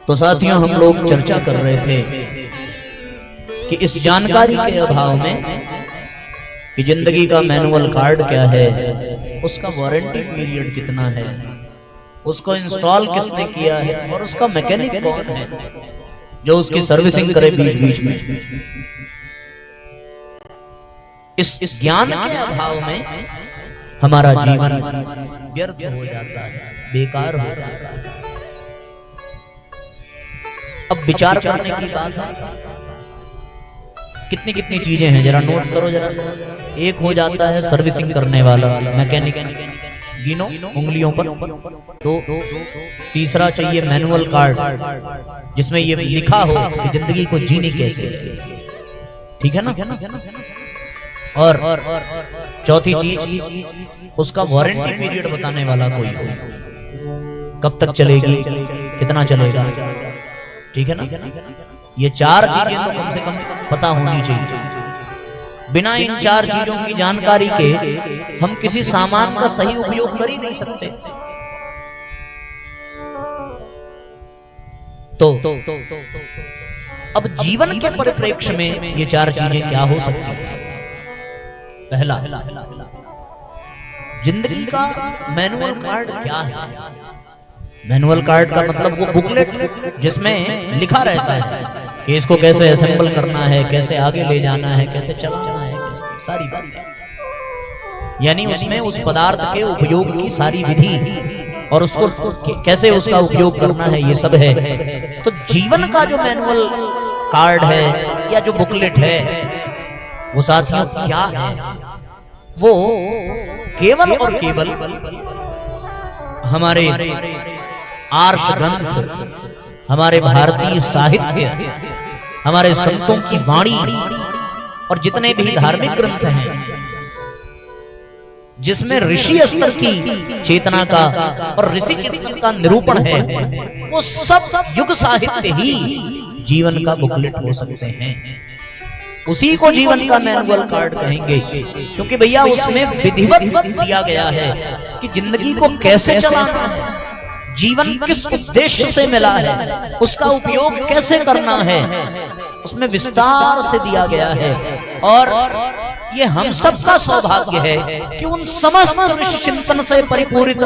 तो साथियों हम लोग चर्चा कर रहे थे कि इस जानकारी के अभाव में कि जिंदगी का मैनुअल कार्ड क्या है, उसका वारंटी पीरियड कितना है, उसको इंस्टॉल किसने किया है और उसका मैकेनिक कौन है जो उसकी सर्विसिंग करे बीच बीच में। इस ज्ञान के अभाव में हमारा जीवन व्यर्थ हो जाता है, बेकार हो जाता है। अब विचार करने की बात है, कितनी कितनी चीजें हैं जरा नोट करो जरा। एक हो जाता है सर्विसिंग करने वाला मैकेनिक, गिनो उंगलियों पर। दो, तीसरा चाहिए मैनुअल कार्ड जिसमें ये लिखा हो कि जिंदगी को जीने कैसे, ठीक है ना। और चौथी चीज उसका वारंटी पीरियड बताने वाला कोई हो, कब तक चलेगी, कितना चलेगा, ठीक है ना। ये चार चीजें तो कम से कम पता होनी चाहिए। बिना इन चार चीजों की जानकारी के हम किसी सामान का सही उपयोग कर ही नहीं सकते। तो अब जीवन के परिप्रेक्ष्य में ये चार चीजें क्या हो सकती हैं। पहला, जिंदगी का मैनुअल कार्ड क्या है। मैनुअल कार्ड का मतलब वो बुकलेट जिसमें लिखा रहता है कि इसको कैसे असेंबल करना है, कैसे आगे ले जाना है, कैसे चलाना है, कैसे सारी बातें, यानी उसमें उस पदार्थ के उपयोग की सारी विधि और उसको कैसे उसका उपयोग करना है, ये सब है। तो जीवन का जो मैनुअल कार्ड है या जो बुकलेट है वो साथियों क्या है, वो केवल और केवल हमारे आर्ष ग्रंथ, हमारे भारतीय साहित्य, हमारे संतों की वाणी और जितने भी धार्मिक ग्रंथ हैं जिसमें ऋषि स्तर की चेतना का और ऋषि चिंतन का निरूपण है, वो सब युग साहित्य ही जीवन का बुकलेट हो सकते हैं। उसी को जीवन का मैनुअल कार्ड कहेंगे, क्योंकि भैया उसमें विधिवत दिया गया है कि जिंदगी को कैसे चलाना है, जीवन किस उद्देश्य से मिला है, उसका उपयोग कैसे करना है, उसमें विस्तार से दिया गया है। और ये हम सबका सौभाग्य है कि उन समस्त ऋषि चिंतन से परिपूरित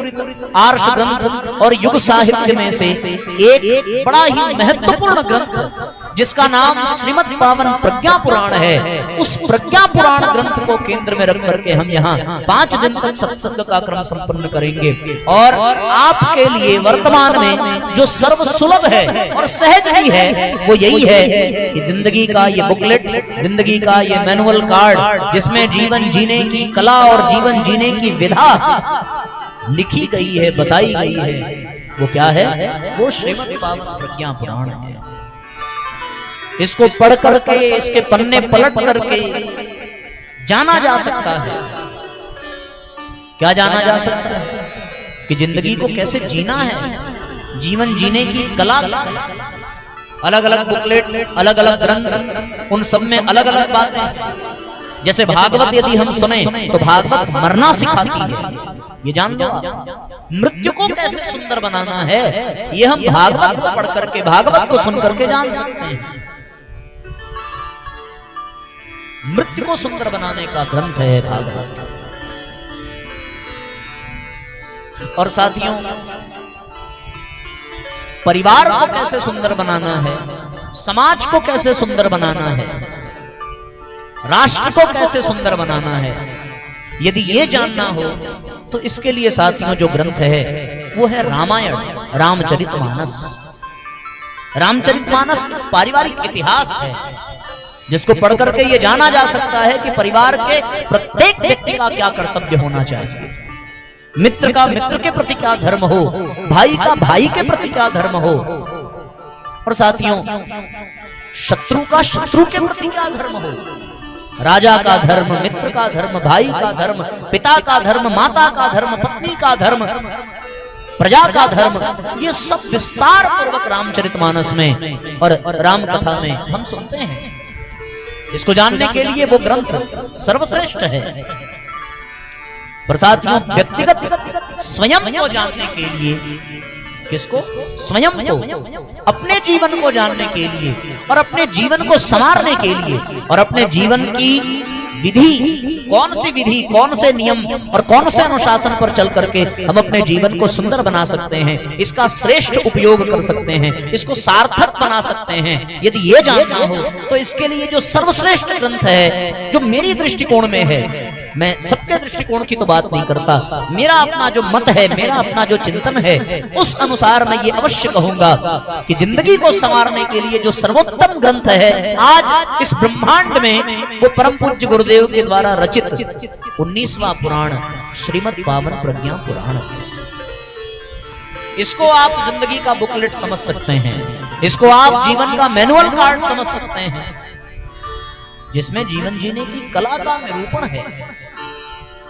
आर्ष ग्रंथ और युग साहित्य में से एक बड़ा ही महत्वपूर्ण ग्रंथ जिसका नाम श्रीमद् पावन प्रज्ञा पुराण है, उस प्रज्ञा पुराण ग्रंथ को केंद्र में रख करके हम यहाँ 5 दिन तक सत्संग का क्रम संपन्न करेंगे। और आपके लिए वर्तमान में जो सर्व सुलभ है और सहज भी है वो यही है कि जिंदगी का ये बुकलेट, जिंदगी का ये मैनुअल कार्ड जिसमें जीवन जीने की कला और जीवन जीने की विधा लिखी गई है, बताई गई है, वो क्या है, वो श्रीमद् पावन प्रज्ञा पुराण है। इसको पढ़ करके, इसके पन्ने पलट करके जाना जा सकता है। क्या जाना जा सकता है कि जिंदगी को कैसे जीना है, जीवन जीने की कला। अलग अलग बुकलेट, अलग अलग ग्रंथ, उन सब में अलग अलग बातें। जैसे भागवत यदि हम सुने तो भागवत मरना सिखाती है, ये जान दो। मृत्यु को कैसे सुंदर बनाना है ये हम भागवत को पढ़ करके, भागवत को सुन करके जान सकते हैं। मृत्यु को सुंदर बनाने का ग्रंथ है भागवत। और साथियों, परिवार को कैसे सुंदर बनाना है, समाज को कैसे सुंदर बनाना है, राष्ट्र को कैसे सुंदर बनाना है, यदि ये जानना हो तो इसके लिए साथियों जो ग्रंथ है वो है रामायण, रामचरितमानस। रामचरितमानस पारिवारिक इतिहास है जिसको पढ़ करके ये जाना जा सकता है कि परिवार के प्रत्येक व्यक्ति का क्या कर्तव्य होना चाहिए, मित्र का मित्र के प्रति क्या धर्म हो, भाई का भाई के प्रति क्या धर्म हो, और साथियों शत्रु का शत्रु के प्रति क्या धर्म हो, राजा का धर्म, मित्र का धर्म, भाई का धर्म, पिता का धर्म, माता का धर्म, पत्नी का धर्म, प्रजा का धर्म, ये सब विस्तार पूर्वक रामचरितमानस में और राम कथा में हम सुनते हैं। इसको जानने के लिए वो ग्रंथ सर्वश्रेष्ठ है। पर साथियों व्यक्तिगत स्वयं को जानने के लिए किसको? स्वयं को, अपने जीवन को जानने के लिए और अपने जीवन को संवारने के लिए और अपने जीवन की विधि, कौन सी विधि, कौन से नियम और कौन से अनुशासन पर चल करके हम अपने जीवन को सुंदर बना सकते हैं, इसका श्रेष्ठ उपयोग कर सकते हैं, इसको सार्थक बना सकते हैं। यदि ये जानना हो तो इसके लिए जो सर्वश्रेष्ठ ग्रंथ है, जो मेरी दृष्टिकोण में है, मैं सबके दृष्टिकोण की तो बात नहीं करता, मेरा अपना जो मत है, मेरा अपना जो चिंतन है, उस अनुसार मैं ये अवश्य कहूंगा कि जिंदगी को संवारने के लिए जो सर्वोत्तम ग्रंथ है आज इस ब्रह्मांड में, वो परम पूज्य गुरुदेव के द्वारा रचित 19वां पुराण श्रीमद् पावन प्रज्ञा पुराण। इसको आप जिंदगी का बुकलेट समझ सकते हैं, इसको आप जीवन का मैनुअल कार्ड समझ सकते हैं, जिसमें जीवन जीने की कला का निरूपण है।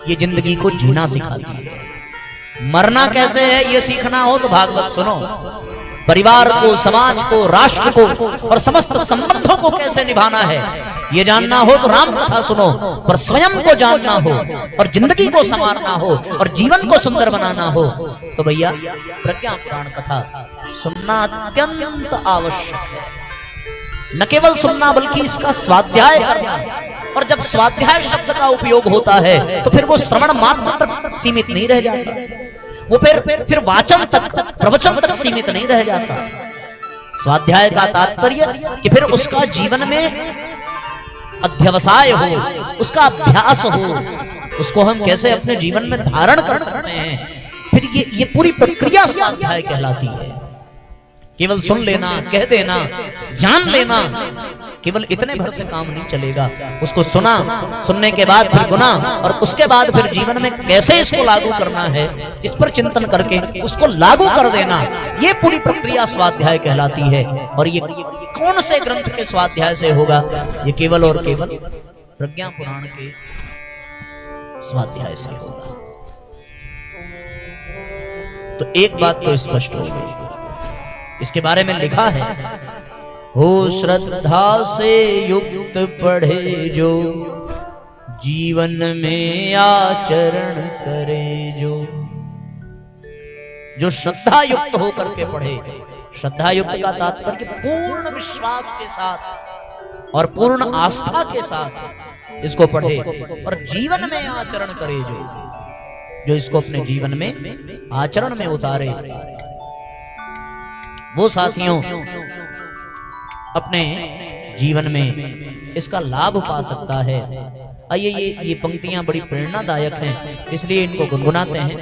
ये जिंदगी को जीना सिखाती है। मरना कैसे है ये सीखना हो तो भागवत सुनो। परिवार को, समाज को, राष्ट्र को और समस्त संबंधों को कैसे निभाना है ये जानना हो तो राम कथा सुनो। पर स्वयं को जानना हो और जिंदगी को संवारना हो और जीवन को सुंदर बनाना हो तो भैया प्रज्ञा पुराण कथा सुनना अत्यंत आवश्यक है। न केवल सुनना बल्कि इसका स्वाध्याय करना। और जब स्वाध्याय शब्द का उपयोग होता है तो फिर वो श्रवण मात्र तक सीमित नहीं रह जाता, वो फिर वाचन तक, प्रवचन तक सीमित नहीं रह जाता। स्वाध्याय का तात्पर्य कि फिर उसका जीवन में अध्यवसाय हो, उसका अभ्यास हो, उसको हम कैसे अपने जीवन में धारण कर सकते हैं, फिर ये पूरी प्रक्रिया स्वाध्याय कहलाती है। केवल सुन लेना, कह देना, जान लेना, केवल इतने भर से काम नहीं चलेगा। उसको सुना, सुनने के बाद फिर गुना और उसके बाद फिर जीवन में कैसे इसको लागू करना है, इस पर चिंतन करके उसको लागू कर देना, ये पूरी प्रक्रिया स्वाध्याय कहलाती है। और ये कौन से ग्रंथ के स्वाध्याय से होगा? ये केवल और केवल प्रज्ञा पुराण के स्वाध्याय से होगा। तो एक बात तो स्पष्ट हो गई, इसके बारे में लिखा है, हो श्रद्धा से युक्त पढ़े जो, जीवन में आचरण करे जो श्रद्धा युक्त होकर के पढ़े। श्रद्धा युक्त का तात्पर्य पूर्ण विश्वास के साथ और पूर्ण आस्था के साथ इसको पढ़े और जीवन में आचरण करे जो इसको अपने जीवन में आचरण में उतारे, वो साथियों अपने जीवन में इसका लाभ पा सकता है। आइए ये पंक्तियां बड़ी प्रेरणादायक हैं, इसलिए इनको गुनगुनाते हैं।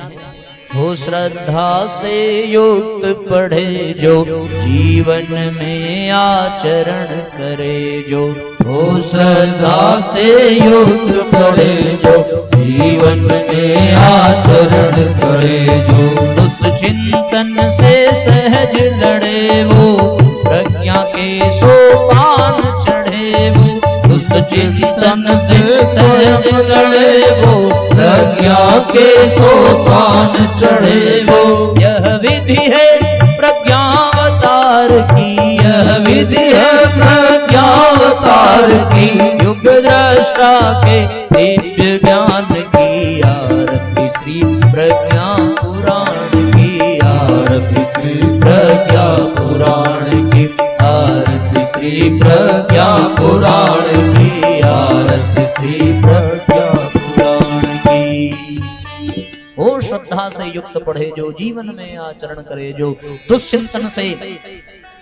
हो श्रद्धा से युक्त पढ़े जो, जीवन में आचरण करे जो। हो श्रद्धा से युक्त पढ़े जो, जीवन में आचरण करे जो। दुष्चिंतन से सहज लड़े वो, प्रज्ञा के सोपान चढ़े वो। दुष्चिंतन से सहज लड़े वो, प्रज्ञा के सोपान चढ़े वो। यह विधि है प्रज्ञावतार की, यह विधि है प्रज्ञावतार की। युग दृष्टा के दिव्य ज्ञान की आरती श्री प्रज्ञा पुराण की, आरती श्री प्रज्ञा पुराण की, आरती श्री प्रज्ञा पुराण की, आरती श्री प्रज्ञा पुराण की। हो श्रद्धा से युक्त पढ़े जो, जीवन में आचरण करे जो। दुष्चिंतन से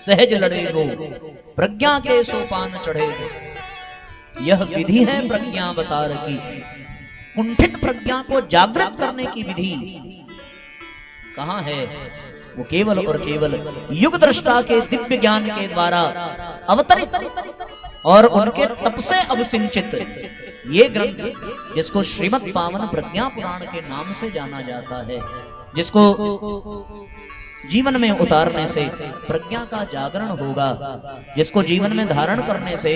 सहज लड़े जो, प्रज्ञा के सोपान चढ़े जो। यह विधि है प्रज्ञावतार की। कुंठित प्रज्ञा को जागृत करने की विधि कहाँ है? वो केवल और केवल युग दृष्टा के दिव्य ज्ञान के द्वारा अवतरित और उनके तप से अवसिंचित ये ग्रंथ, जिसको श्रीमद् पावन प्रज्ञा पुराण के नाम से जाना जाता है, जिसको जीवन में उतारने से प्रज्ञा का जागरण होगा, जिसको जीवन में धारण करने से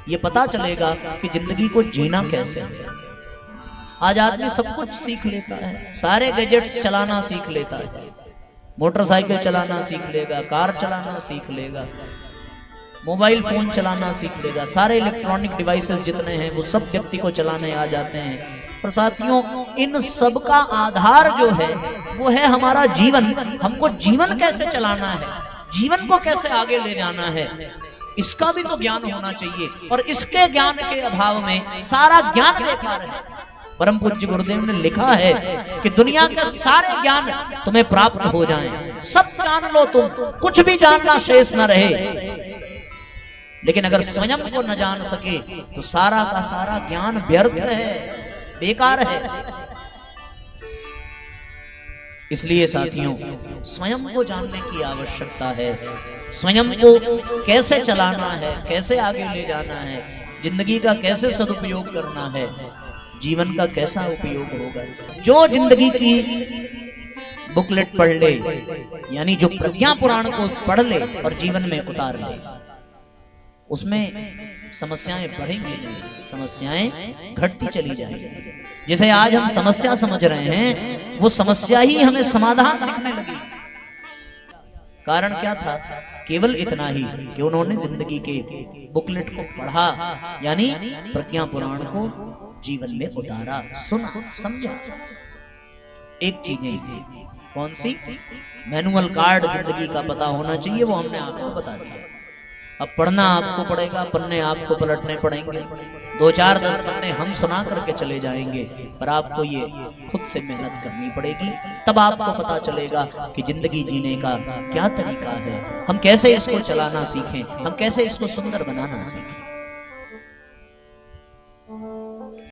ये पता चलेगा कि जिंदगी को जीना कैसे है। आज आदमी सब कुछ सीख लेता है, सारे गैजेट्स चलाना सीख लेता है, मोटरसाइकिल चलाना सीख लेगा, कार चलाना सीख लेगा, मोबाइल फोन चलाना सीख लेगा, सारे इलेक्ट्रॉनिक डिवाइसेस जितने हैं वो सब व्यक्ति को चलाने आ जाते हैं। पर साथियों, इन सब का आधार जो है वो है हमारा जीवन। हमको जीवन कैसे चलाना है, जीवन को कैसे आगे ले जाना है, इसका भी तो ज्ञान होना चाहिए। और इसके ज्ञान के अभाव में सारा ज्ञान बेकार है। परम पूज्य गुरुदेव ने लिखा है कि दुनिया के सारे ज्ञान तुम्हें प्राप्त हो जाएं, सब जान लो तुम, कुछ भी जानना शेष न रहे, लेकिन अगर स्वयं को न जान सके तो सारा का सारा ज्ञान व्यर्थ है, बेकार है। इसलिए साथियों, स्वयं को जानने की आवश्यकता है। स्वयं को कैसे चलाना है, कैसे आगे ले जाना है, जिंदगी का कैसे सदुपयोग करना है, जीवन का कैसा उपयोग होगा। जो जिंदगी की बुकलेट पढ़ ले, यानी जो प्रज्ञा पुराण को पढ़ ले और जीवन में उतार ले, उसमें समस्याएं बढ़ेंगी नहीं, समस्याएं घटती चली जाएंगी। जैसे आज हम समस्या समझ रहे हैं, वो समस्या ही हमें समाधान दिखने लगी। कारण क्या था? केवल इतना ही कि उन्होंने जिंदगी के बुकलेट को पढ़ा, यानी प्रज्ञा पुराण को जीवन में उतारा, सुना, समझा। एक चीजें कौन सी? मैनुअल कार्ड जिंदगी का पता होना चाहिए, वो हमने आपको बता दिया। अब पढ़ना आपको पड़ेगा, पन्ने आपको पलटने पड़ेंगे, 2-4-10 पन्ने हम सुना करके चले जाएंगे, पर आपको ये खुद से मेहनत करनी पड़ेगी। तब आपको पता चलेगा कि जिंदगी जीने का क्या तरीका है, हम कैसे इसको चलाना सीखें, हम कैसे इसको सुंदर बनाना सीखें।